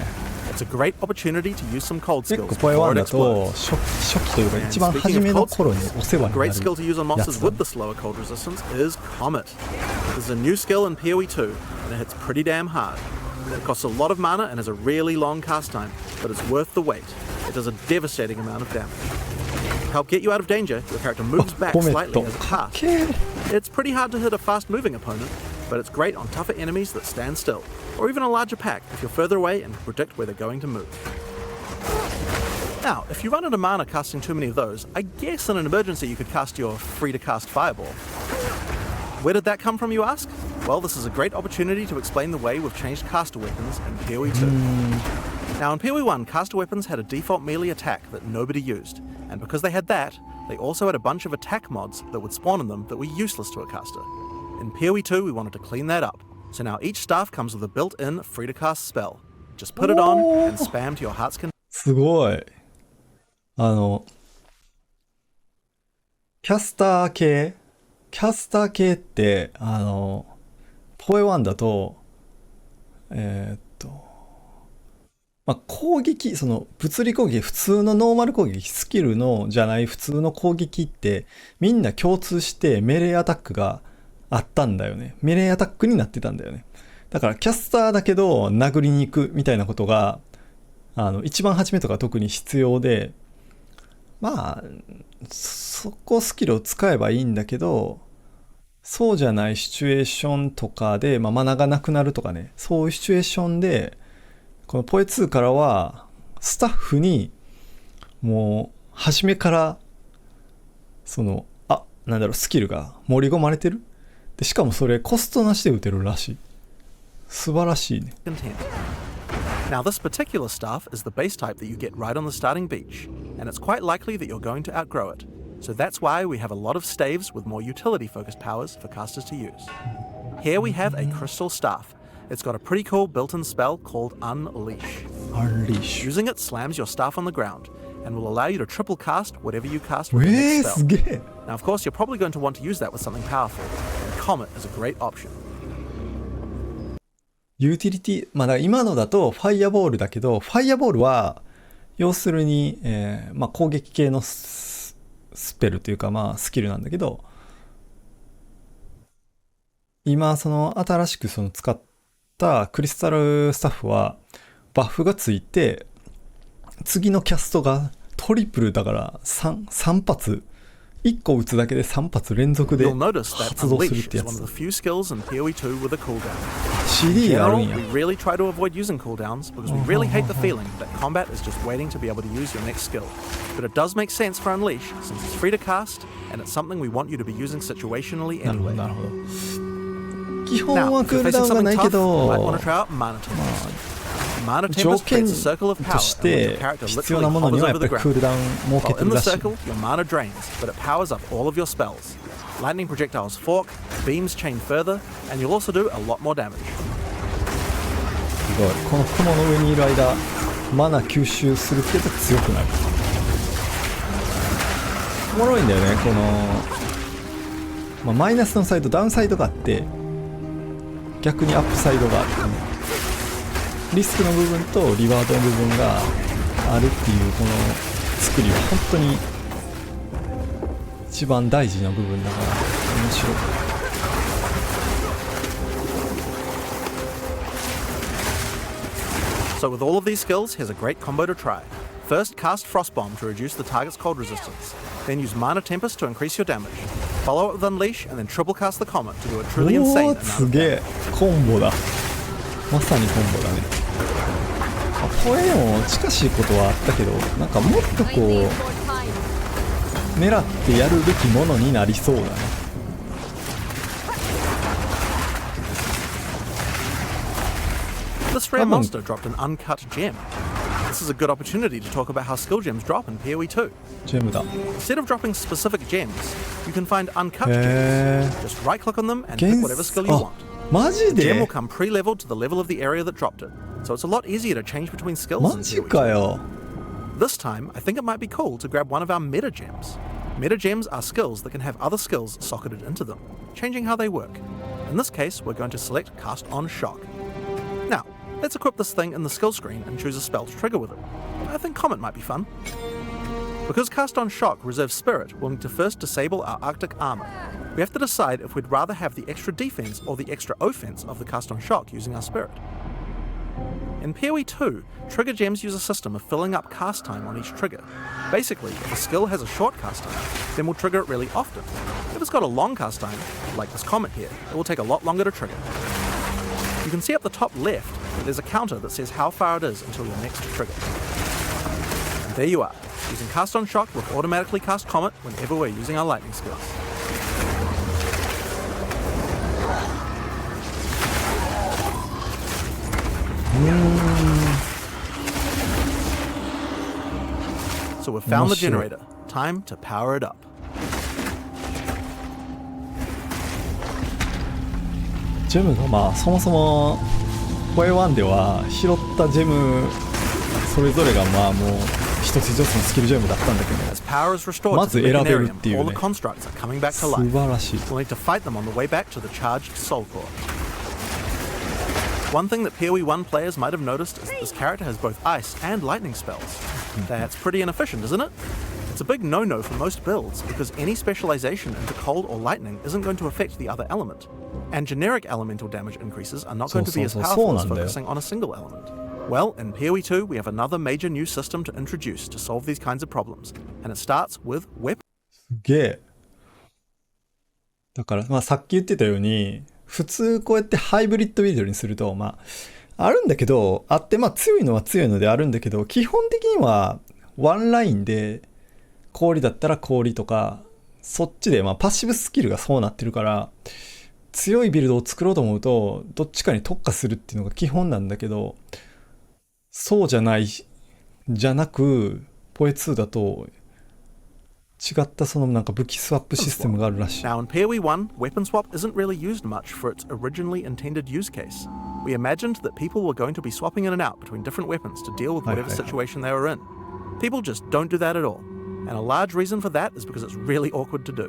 [SPEAKER 3] It's a great opportunity to use some cold
[SPEAKER 1] 結
[SPEAKER 3] skills
[SPEAKER 1] 構ポエ
[SPEAKER 3] before
[SPEAKER 1] 1
[SPEAKER 3] it
[SPEAKER 1] だと
[SPEAKER 3] explodes.
[SPEAKER 1] 初期というか
[SPEAKER 3] And
[SPEAKER 1] 一番
[SPEAKER 3] speaking
[SPEAKER 1] 初
[SPEAKER 3] of
[SPEAKER 1] めの
[SPEAKER 3] cold
[SPEAKER 1] 頃に
[SPEAKER 3] skills,
[SPEAKER 1] お世話
[SPEAKER 3] a
[SPEAKER 1] になる
[SPEAKER 3] great skill to use on
[SPEAKER 1] や
[SPEAKER 3] monsters
[SPEAKER 1] つだ
[SPEAKER 3] with the slower cold resistance is Comet. This is a new skill in PoE2, and it hits pretty damn hard. It costs a lot of mana and has a really long cast time, but it's worth the wait. It does a devastating amount of damage. To help get you out of danger, your character moves back
[SPEAKER 1] コメッ
[SPEAKER 3] slightly
[SPEAKER 1] ト
[SPEAKER 3] as it
[SPEAKER 1] かっ
[SPEAKER 3] casts.
[SPEAKER 1] けー
[SPEAKER 3] It's pretty hard to hit a fast-moving opponent, but it's great on tougher enemies that stand still, or even a larger pack if you're further away and can predict where they're going to move. Now, if you run out of mana casting too many of those, I guess in an emergency you could cast your free-to-cast Fireball. Where did that come from, you ask? Well, this is a great opportunity to explain the way we've changed caster weapons in PoE2. Now, in PoE1, caster weapons had a default melee attack that nobody used, and because they had that, they also had a bunch of attack mods that would spawn in them that were useless to a caster. In PoE2, we wanted to clean that up, so now each staff comes with a built-in free-to-cast spell. Just put it on and spam to your heart's content.
[SPEAKER 1] すごい。キャスター系って、ポエ1だと、攻撃、物理攻撃、普通のノーマル攻撃、スキルのじゃない普通の攻撃って、みんな共通してメレーアタックがあったんだよね。メレーアタックになってたんだよね。だからキャスターだけど殴りに行くみたいなことが一番初めとか特に必要で、まあそこスキルを使えばいいんだけど、そうじゃないシチュエーションとかで、マナがなくなるとかね、そういうシチュエーションでこのポエ2からはスタッフにもう初めからそのスキルが盛り込まれてる。でしかもそれコストなしで打てるらしい。素晴らしいね。
[SPEAKER 3] Now, this particular staff is the base type that you get right on the starting beach, and it's quite likely that you're going to outgrow it. So that's why we have a lot of staves with more utility-focused powers for casters to use. Here we have a crystal staff. It's got a pretty cool built-in spell called Unleash. Using it slams your staff on the ground, and will allow you to triple cast whatever you cast with the next
[SPEAKER 1] す
[SPEAKER 3] spell.
[SPEAKER 1] げえ。
[SPEAKER 3] Now, of course, you're probably going to want to use that with something powerful, and Comet is a great option.
[SPEAKER 1] ユーティリティ、だから今のだとファイアボールだけど、ファイアボールは要するに、攻撃系のスペルというかスキルなんだけど、今その新しくその使ったクリスタルスタッフはバッフがついて、次のキャストがトリプルだから3発1個撃つだけで3発連続で
[SPEAKER 3] You'll notice that
[SPEAKER 1] 発動するっ
[SPEAKER 3] Unleash
[SPEAKER 1] て
[SPEAKER 3] is
[SPEAKER 1] や
[SPEAKER 3] one
[SPEAKER 1] つ
[SPEAKER 3] of the few skills in PoE2 with a cooldown.
[SPEAKER 1] CD がある
[SPEAKER 3] In
[SPEAKER 1] んや
[SPEAKER 3] general, we really try to avoid using cooldowns because we really hate the feeling that combat is just waiting to be able to use your next skill. But it does make sense for Unleash since it's free to cast and it's something we want you to be using situationally
[SPEAKER 1] なるほど
[SPEAKER 3] anyway.
[SPEAKER 1] なるほど。基本
[SPEAKER 3] Now,
[SPEAKER 1] は
[SPEAKER 3] if
[SPEAKER 1] クー
[SPEAKER 3] you're
[SPEAKER 1] ルダ
[SPEAKER 3] facing
[SPEAKER 1] ウンがな
[SPEAKER 3] something
[SPEAKER 1] いけ
[SPEAKER 3] tough, you might want
[SPEAKER 1] ど
[SPEAKER 3] to try out Mana Tempest. Mana
[SPEAKER 1] 条
[SPEAKER 3] Tempest
[SPEAKER 1] 件
[SPEAKER 3] creates a circle of
[SPEAKER 1] と
[SPEAKER 3] power
[SPEAKER 1] し
[SPEAKER 3] and when your
[SPEAKER 1] て
[SPEAKER 3] character
[SPEAKER 1] 必要
[SPEAKER 3] literally
[SPEAKER 1] なものに
[SPEAKER 3] hovers
[SPEAKER 1] はや
[SPEAKER 3] over
[SPEAKER 1] っ
[SPEAKER 3] the
[SPEAKER 1] ぱりクー
[SPEAKER 3] ground.
[SPEAKER 1] ルダウン設け
[SPEAKER 3] While
[SPEAKER 1] て
[SPEAKER 3] in
[SPEAKER 1] る
[SPEAKER 3] the
[SPEAKER 1] らしい。
[SPEAKER 3] circle, your mana drains, but it powers up all of your spells. Lightning projectiles fork, beams chain further, and you'll also do a lot more damage.
[SPEAKER 1] すごい。この雲の上にいる間マナ吸収するけど強くなる。おもろいんだよねこの、マイナスのサイドダウンサイドがあって逆にアップサイドがある、リスクの部分とリワードの部分があるっていうこの作りは本当に一番大事な部分だから面白い。
[SPEAKER 3] So with all of these skills, here's a great combo to try. First, cast Frostbomb to reduce the target's cold resistance. Then use Mana Tempest to increase your damage. Follow up with Unleash, and then triple cast the Comet to do a truly
[SPEAKER 1] お
[SPEAKER 3] insane
[SPEAKER 1] ー
[SPEAKER 3] amount
[SPEAKER 1] す
[SPEAKER 3] of
[SPEAKER 1] げ
[SPEAKER 3] damage.
[SPEAKER 1] えコンボだ。まさにコンボだね。ポエも近しいことはあったけど、なんかもっとこう狙ってやるべきものになりそうだね。
[SPEAKER 3] This rare monster dropped an uncut gem. This is a good opportunity to talk about how skill gems drop in PoE2.
[SPEAKER 1] ジェムだ。
[SPEAKER 3] Instead of dropping specific gems, you can find uncut
[SPEAKER 1] へ
[SPEAKER 3] gems. Just right click on them and
[SPEAKER 1] ゲ
[SPEAKER 3] pick
[SPEAKER 1] ン
[SPEAKER 3] whatever
[SPEAKER 1] ス
[SPEAKER 3] skill you
[SPEAKER 1] あ
[SPEAKER 3] want.
[SPEAKER 1] マジ
[SPEAKER 3] The gem
[SPEAKER 1] で
[SPEAKER 3] will come pre-leveled to the level of the area that dropped it, so it's a lot easier to change between skills
[SPEAKER 1] マ
[SPEAKER 3] in
[SPEAKER 1] ジか
[SPEAKER 3] PoE2.
[SPEAKER 1] よ。
[SPEAKER 3] This time, I think it might be cool to grab one of our meta gems. Meta gems are skills that can have other skills socketed into them, changing how they work. In this case, we're going to select Cast on Shock. Now, let's equip this thing in the skill screen and choose a spell to trigger with it. I think Comet might be fun. Because Cast on Shock reserves Spirit, we'll need to first disable our Arctic armor. We have to decide if we'd rather have the extra defense or the extra offense of the Cast on Shock using our Spirit. In PoE2, trigger gems use a system of filling up cast time on each trigger. Basically, if a skill has a short cast time, then we'll trigger it really often. If it's got a long cast time, like this Comet here, it will take a lot longer to trigger. You can see up the top left that there's a counter that says how far it is until your next trigger. And there you are. Using Cast on Shock, we'll automatically cast Comet whenever we're using our lightning skills. So we've found the
[SPEAKER 1] Sure.
[SPEAKER 3] generator. Time to power it up.
[SPEAKER 1] ジェムがそもそもポエ1では拾ったジェムそれぞれがもう一つ一つのスキルジェムだったんだけ
[SPEAKER 3] As power is restored
[SPEAKER 1] ま
[SPEAKER 3] to
[SPEAKER 1] ず
[SPEAKER 3] the
[SPEAKER 1] 選べる
[SPEAKER 3] Mechanarium,
[SPEAKER 1] っていう
[SPEAKER 3] all
[SPEAKER 1] ね
[SPEAKER 3] the constructs are coming back to
[SPEAKER 1] 素
[SPEAKER 3] life.
[SPEAKER 1] 晴らしい。
[SPEAKER 3] We'll need to fight them on the way back to the charged Soul Core. One thing that PoE1 players might have noticed is that this character has both ice and lightning spells. That's pretty inefficient, isn't it? It's a big no-no for most builds because any specialization into cold or lightning isn't going to affect the other element, and generic elemental damage increases are not going to be as powerful as focusing on a single element. Well, in PoE 2 we have another major new system to introduce to solve these kinds of problems, and it starts with weapons.
[SPEAKER 1] すげえ。だから、まあさっき言ってたように、普通こうやってハイブリッドビルドにすると、まあ、あるんだけど、あって、まあ強いのは強いのであるんだけど、基本的にはワンラインで、氷だったら氷とか、そっちで、まあパッシブスキルがそうなってるから、強いビルドを作ろうと思うと、どっちかに特化するっていうのが基本なんだけど、そうじゃない、じゃなく、ポエ2だと、違ったそのなんか武器スワップシステムがあるらしい。
[SPEAKER 3] Now in PoE 1, weapon swap isn't really used much for its originally intended use case. We imagined that people were going to be swapping in and out between different weapons to deal with whatever situation they were in. People just don't do that at all. And a large reason for that is because it's really awkward to do.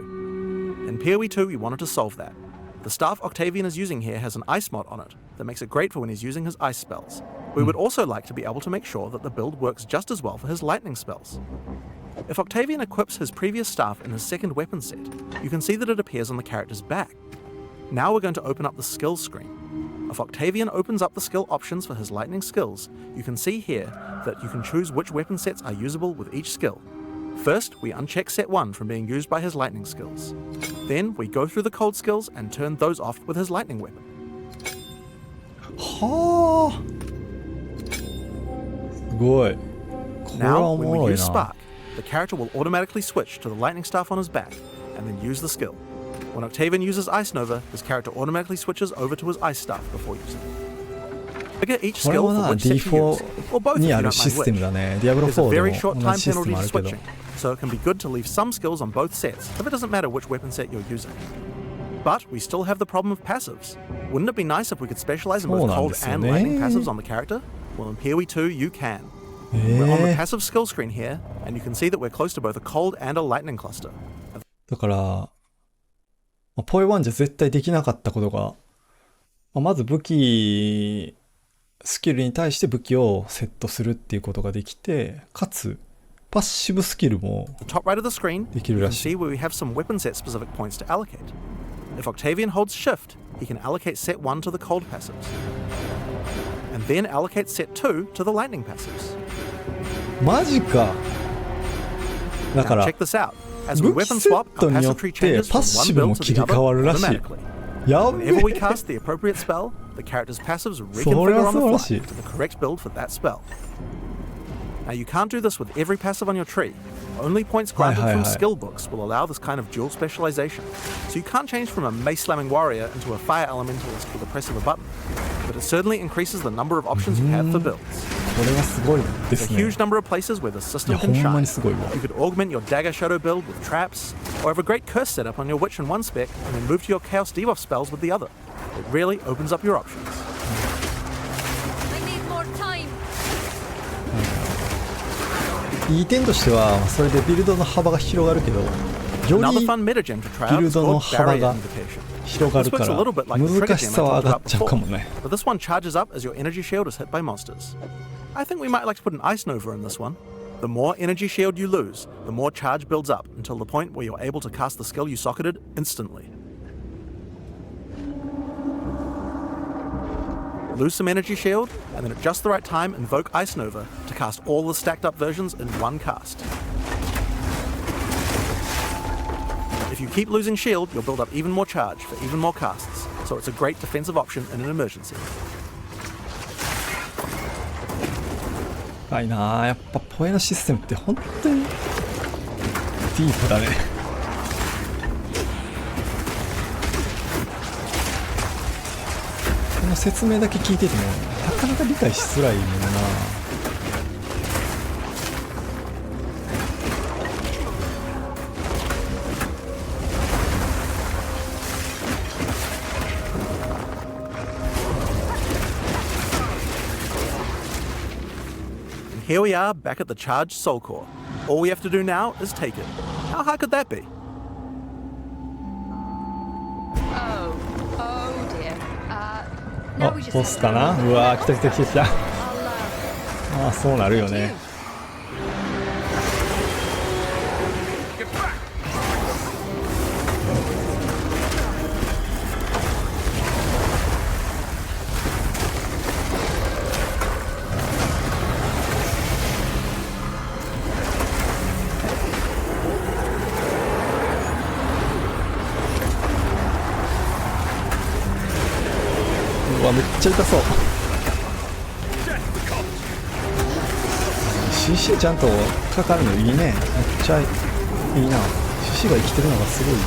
[SPEAKER 3] In PoE 2, we wanted to solve that. The staff Octavian is using here has an ice mod on it that makes it great for when he's using his ice spells. We would also like to be able to make sure that the build works just as well for his lightning spells. If Octavian equips his previous staff in his second weapon set, you can see that it appears on the character's back. Now we're going to open up the skills screen. If Octavian opens up the skill options for his lightning skills, you can see here that you can choose which weapon sets are usable with each skill. First, we uncheck set 1 from being used by his lightning skills. Then, we go through the cold skills and turn those off with his lightning weapon.
[SPEAKER 1] はあ。すごい。これは
[SPEAKER 3] Now,
[SPEAKER 1] お
[SPEAKER 3] when
[SPEAKER 1] も
[SPEAKER 3] we
[SPEAKER 1] ろい
[SPEAKER 3] use
[SPEAKER 1] な。
[SPEAKER 3] Spark, the character will automatically switch to the lightning staff on his back and then use the skill. When Octavian uses Ice Nova, his character automatically switches over to his Ice Staff before using it. Figure each
[SPEAKER 1] これ
[SPEAKER 3] skill
[SPEAKER 1] も
[SPEAKER 3] for
[SPEAKER 1] な、
[SPEAKER 3] which set you use, or both if
[SPEAKER 1] D4 に
[SPEAKER 3] you
[SPEAKER 1] あ
[SPEAKER 3] don't
[SPEAKER 1] るシ
[SPEAKER 3] mind
[SPEAKER 1] ステム
[SPEAKER 3] which.
[SPEAKER 1] だね。ディアブロ
[SPEAKER 3] There's a
[SPEAKER 1] 4
[SPEAKER 3] very
[SPEAKER 1] で
[SPEAKER 3] short
[SPEAKER 1] も同
[SPEAKER 3] time
[SPEAKER 1] じシステ
[SPEAKER 3] penalty
[SPEAKER 1] ムあ
[SPEAKER 3] to
[SPEAKER 1] るけど。
[SPEAKER 3] switching, so it can be good to leave some skills on both sets if it doesn't matter which weapon set you're using. But we still have the problem of passives. Wouldn't it be nice if we could specialize in both
[SPEAKER 1] そうなん
[SPEAKER 3] cold
[SPEAKER 1] ですよ
[SPEAKER 3] and
[SPEAKER 1] ね。
[SPEAKER 3] lightning passives on the character? Well, in PoE 2, you can. We're on the passive skill screen here, and you can see that we're close to both a cold and a lightning cluster.
[SPEAKER 1] だから、まあポイ1じゃ絶対できなかったことが、まあまず武器、スキルに対して武器をセットするっていうことができて、かつ、パッシブスキルも
[SPEAKER 3] The top right of the screen,
[SPEAKER 1] できる
[SPEAKER 3] you
[SPEAKER 1] ら
[SPEAKER 3] can
[SPEAKER 1] しい。
[SPEAKER 3] see where we have some weapon set specific points to allocate. If Octavian holds shift, he can allocate set 1 to the cold passives, and then allocate set 2 to the lightning passives.
[SPEAKER 1] マジか。だか
[SPEAKER 3] Now
[SPEAKER 1] ら、
[SPEAKER 3] check this out. As we
[SPEAKER 1] 武器
[SPEAKER 3] weapon
[SPEAKER 1] セ
[SPEAKER 3] swap,
[SPEAKER 1] ット
[SPEAKER 3] our
[SPEAKER 1] によっ
[SPEAKER 3] passive tree
[SPEAKER 1] て
[SPEAKER 3] changes
[SPEAKER 1] パッ
[SPEAKER 3] from
[SPEAKER 1] シ
[SPEAKER 3] one
[SPEAKER 1] ブも
[SPEAKER 3] build to
[SPEAKER 1] 切
[SPEAKER 3] the
[SPEAKER 1] り替わる
[SPEAKER 3] other
[SPEAKER 1] らしい。
[SPEAKER 3] automatically.
[SPEAKER 1] やべ
[SPEAKER 3] Whenever we
[SPEAKER 1] え。
[SPEAKER 3] cast the appropriate spell, the character's passives
[SPEAKER 1] それ
[SPEAKER 3] reconfigure
[SPEAKER 1] は
[SPEAKER 3] on
[SPEAKER 1] 素晴ら
[SPEAKER 3] the
[SPEAKER 1] しい。
[SPEAKER 3] fly to the correct build for that spell. Now you can't do this with every passive on your tree. Only points granted
[SPEAKER 1] Hi,
[SPEAKER 3] from
[SPEAKER 1] hi.
[SPEAKER 3] skill books will allow this kind of dual specialization. So you can't change from a mace slamming warrior into a fire elementalist with the press of a button. But it certainly increases the number of options you have for builds.
[SPEAKER 1] これはすごいで
[SPEAKER 3] There's
[SPEAKER 1] す
[SPEAKER 3] a
[SPEAKER 1] ね。
[SPEAKER 3] huge number of places where the
[SPEAKER 1] い
[SPEAKER 3] system
[SPEAKER 1] や、ほ
[SPEAKER 3] can
[SPEAKER 1] んま
[SPEAKER 3] shine.
[SPEAKER 1] にすごいわ。
[SPEAKER 3] You could augment your dagger shadow build with traps, or have a great curse setup on your witch in one spec and then move to your chaos debuff spells with the other. It really opens up your options.
[SPEAKER 4] I need more time.
[SPEAKER 1] いい点としては、それでビルドの幅が広がるけど、よ
[SPEAKER 3] Another
[SPEAKER 1] り
[SPEAKER 3] fun metagem to try out is
[SPEAKER 1] Build の
[SPEAKER 3] called
[SPEAKER 1] 幅
[SPEAKER 3] Barrier
[SPEAKER 1] が
[SPEAKER 3] Invocation.
[SPEAKER 1] 広が
[SPEAKER 3] This
[SPEAKER 1] るか
[SPEAKER 3] works a
[SPEAKER 1] ら、
[SPEAKER 3] little bit like the trigger
[SPEAKER 1] 難し
[SPEAKER 3] gem
[SPEAKER 1] さ
[SPEAKER 3] I
[SPEAKER 1] は
[SPEAKER 3] talked
[SPEAKER 1] 上がっ
[SPEAKER 3] about
[SPEAKER 1] ちゃうか
[SPEAKER 3] before,
[SPEAKER 1] もね。
[SPEAKER 3] but this one charges up as your energy shield is hit by monsters. I think we might like to put an Ice Nova in this one. The more energy shield you lose, the more charge builds up until the point where you're able to cast the skill you socketed instantly. Lose some energy shield, and then at just the right time invoke Ice Nova to cast all the stacked up versions in one cast. If you keep losing shield, you'll build up even more charge for even more casts, so it's a great defensive option in an emergency.
[SPEAKER 1] 深いなあ。やっぱポエのシステムって本当にディープだね。この説明だけ聞いててもなかなか理解しづらいもんな。
[SPEAKER 3] Here we are, back at the charged Soul Core. All we have to do now is take it. How hard could that be?
[SPEAKER 4] Oh dear.
[SPEAKER 1] あ、
[SPEAKER 4] Now we just
[SPEAKER 1] ボ
[SPEAKER 4] have
[SPEAKER 1] ス
[SPEAKER 4] to
[SPEAKER 1] かな。うわー、来た来た来た来た。
[SPEAKER 4] I'll
[SPEAKER 1] ああ、そうなるよね。わ、めっちゃ痛そう。 CC ちゃんとかかるのいいね。めっちゃいいな。 CC が生きてるのがすごいいい。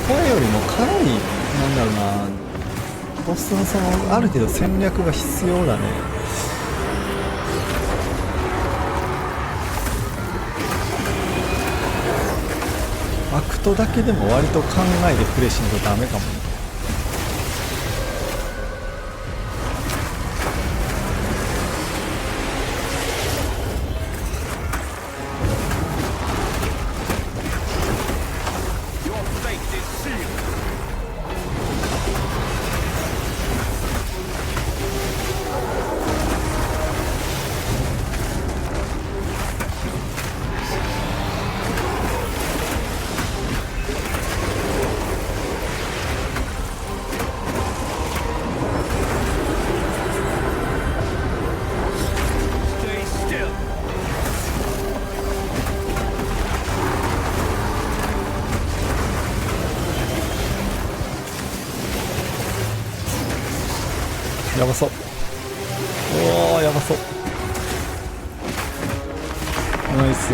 [SPEAKER 1] 声よりもかなりなんだろうな、ボスのそのある程度戦略が必要だね。アクトだけでも割と考えてプレイしないとダメかもね。やばそう。おー、やばそう。ナイス。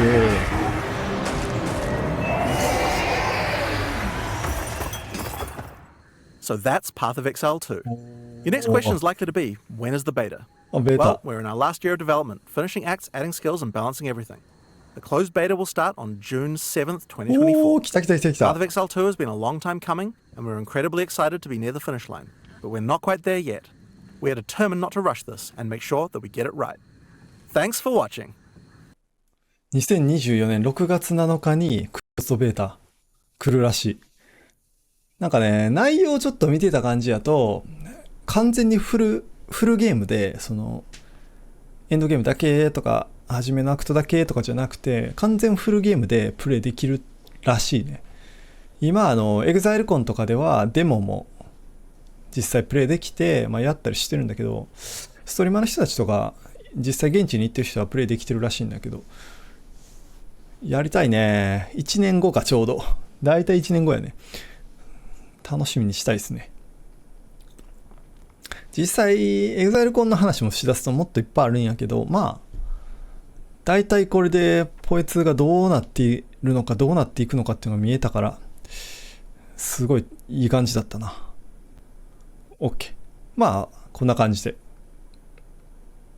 [SPEAKER 3] So that's Path of Exile 2. Your next question is likely to be, when is the beta?
[SPEAKER 1] あ、ベー
[SPEAKER 3] Well,
[SPEAKER 1] タ。
[SPEAKER 3] we're in our last year of development, finishing acts, adding skills, and balancing everything. The closed beta will start on June 7th,
[SPEAKER 1] お
[SPEAKER 3] 2024.
[SPEAKER 1] ー、来た来た来た来
[SPEAKER 3] Path
[SPEAKER 1] た。
[SPEAKER 3] of Exile 2 has been a long time coming, and we're incredibly excited to be near the finish line. But we're not quite there yet. We are determined not to rush this and make sure that we get it right. Thanks for watching.
[SPEAKER 1] 2024年6月7日にクロストベータ来るらしい。なんかね、内容ちょっと見てた感じやと、完全にフルゲームで、その、エンドゲームだけとか、初めのアクトだけとかじゃなくて、完全フルゲームでプレイできるらしいね。今、ExileCon とかではデモも実際プレイできて、まあ、やったりしてるんだけど、ストリーマーの人たちとか、実際現地に行ってる人はプレイできてるらしいんだけど、やりたいね。1年後かちょうど。だいたい1年後やね。楽しみにしたいですね。実際、ExileCon の話もしだすともっといっぱいあるんやけど、まあ、だいたいこれでポエ2がどうなっているのか、どうなっていくのかっていうのが見えたから、すごいいい感じだったな。OK。まあ、こんな感じで。